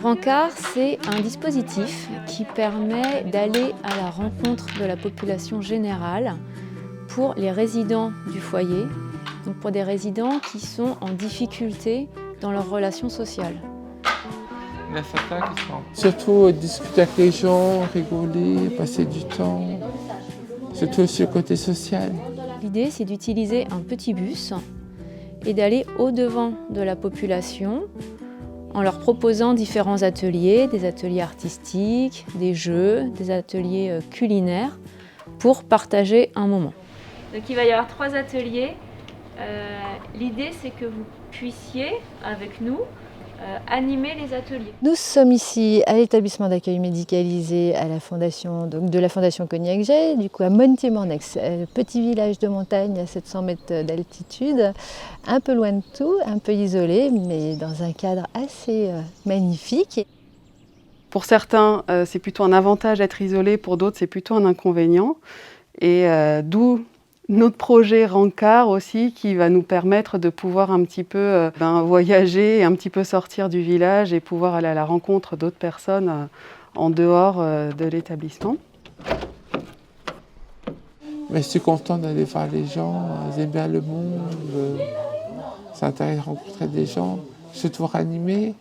Rencard, c'est un dispositif qui permet d'aller à la rencontre de la population générale pour les résidents du foyer, donc pour des résidents qui sont en difficulté dans leurs relations sociales. Surtout discuter avec les gens, rigoler, passer du temps, surtout sur le côté social. L'idée, c'est d'utiliser un petit bus et d'aller au-devant de la population en leur proposant différents ateliers, des ateliers artistiques, des jeux, des ateliers culinaires pour partager un moment. Donc il va y avoir 3 ateliers. L'idée, c'est que vous puissiez, avec nous, animer les ateliers. Nous sommes ici à l'établissement d'accueil médicalisé à la fondation, donc de la Fondation Cognac-Jay, du coup à Montier-Mornex, petit village de montagne à 700 mètres d'altitude, un peu loin de tout, un peu isolé, mais dans un cadre assez magnifique. Pour certains, c'est plutôt un avantage d'être isolé, pour d'autres, c'est plutôt un inconvénient. Et d'où notre projet Rencard aussi, qui va nous permettre de pouvoir un petit peu voyager et un petit peu sortir du village et pouvoir aller à la rencontre d'autres personnes en dehors de l'établissement. Mais je suis content d'aller voir les gens, ils aiment bien le monde, c'est intéressant de rencontrer des gens, surtout animés,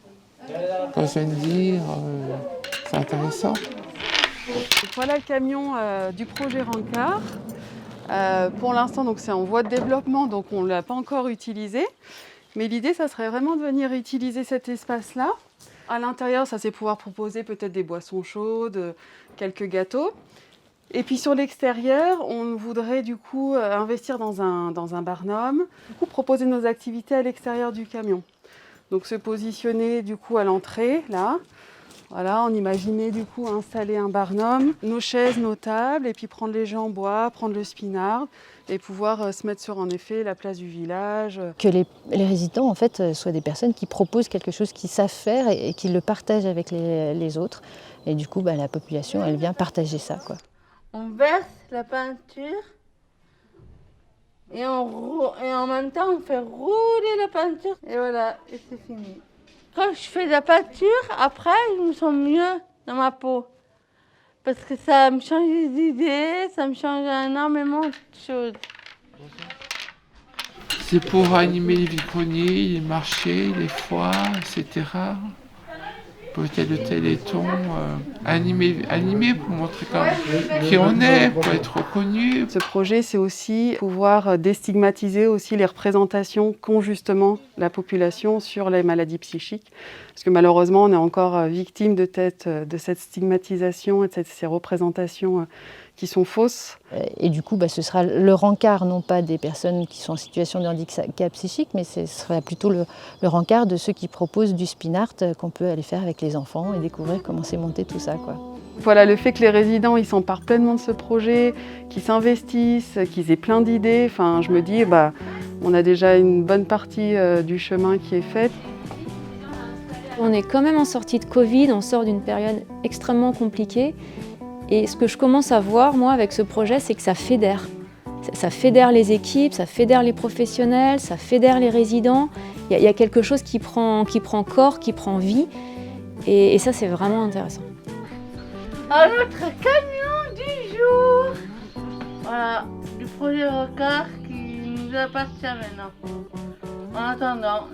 comme je viens de dire, c'est intéressant. Voilà le camion du projet Rencard. Pour l'instant, donc c'est en voie de développement, donc on ne l'a pas encore utilisé. Mais l'idée, ça serait vraiment de venir utiliser cet espace-là. À l'intérieur, ça c'est pouvoir proposer peut-être des boissons chaudes, quelques gâteaux. Et puis sur l'extérieur, on voudrait du coup investir dans un barnum, du coup proposer nos activités à l'extérieur du camion. Donc se positionner du coup à l'entrée, là. Voilà, on imaginait du coup installer un barnum, nos chaises, nos tables, et puis prendre les jeux en bois, prendre le spinard, et pouvoir se mettre sur en effet la place du village. Que les résidents en fait soient des personnes qui proposent quelque chose qu'ils savent faire et qui le partagent avec les autres. Et du coup, la population, elle vient partager ça, quoi. On verse la peinture et en même temps on fait rouler la peinture et voilà, et c'est fini. Quand je fais de la peinture, après je me sens mieux dans ma peau. Parce que ça me change les idées, ça me change énormément de choses. C'est pour animer les vide-greniers, les marchés, les foires, etc. Peut-être le téléthon, animer pour montrer qui on est, pour être reconnu. Ce projet, c'est aussi pouvoir déstigmatiser aussi les représentations qu'ont justement la population sur les maladies psychiques. Parce que malheureusement, on est encore victime de cette stigmatisation et de ces représentations qui sont fausses. Et du coup, ce sera le rencard, non pas des personnes qui sont en situation de handicap psychique, mais ce sera plutôt le rencard de ceux qui proposent du spin art qu'on peut aller faire avec les enfants et découvrir comment c'est monté tout ça, quoi. Voilà, le fait que les résidents ils s'emparent pleinement de ce projet, qu'ils s'investissent, qu'ils aient plein d'idées, enfin, je me dis, on a déjà une bonne partie du chemin qui est faite. On est quand même en sortie de Covid, on sort d'une période extrêmement compliquée. Et ce que je commence à voir, moi, avec ce projet, c'est que ça fédère. Ça fédère les équipes, ça fédère les professionnels, ça fédère les résidents. Il y a quelque chose qui prend corps, qui prend vie. Et ça, c'est vraiment intéressant. Notre camion du jour. Voilà, du projet Rencard qui nous appartient maintenant. En attendant.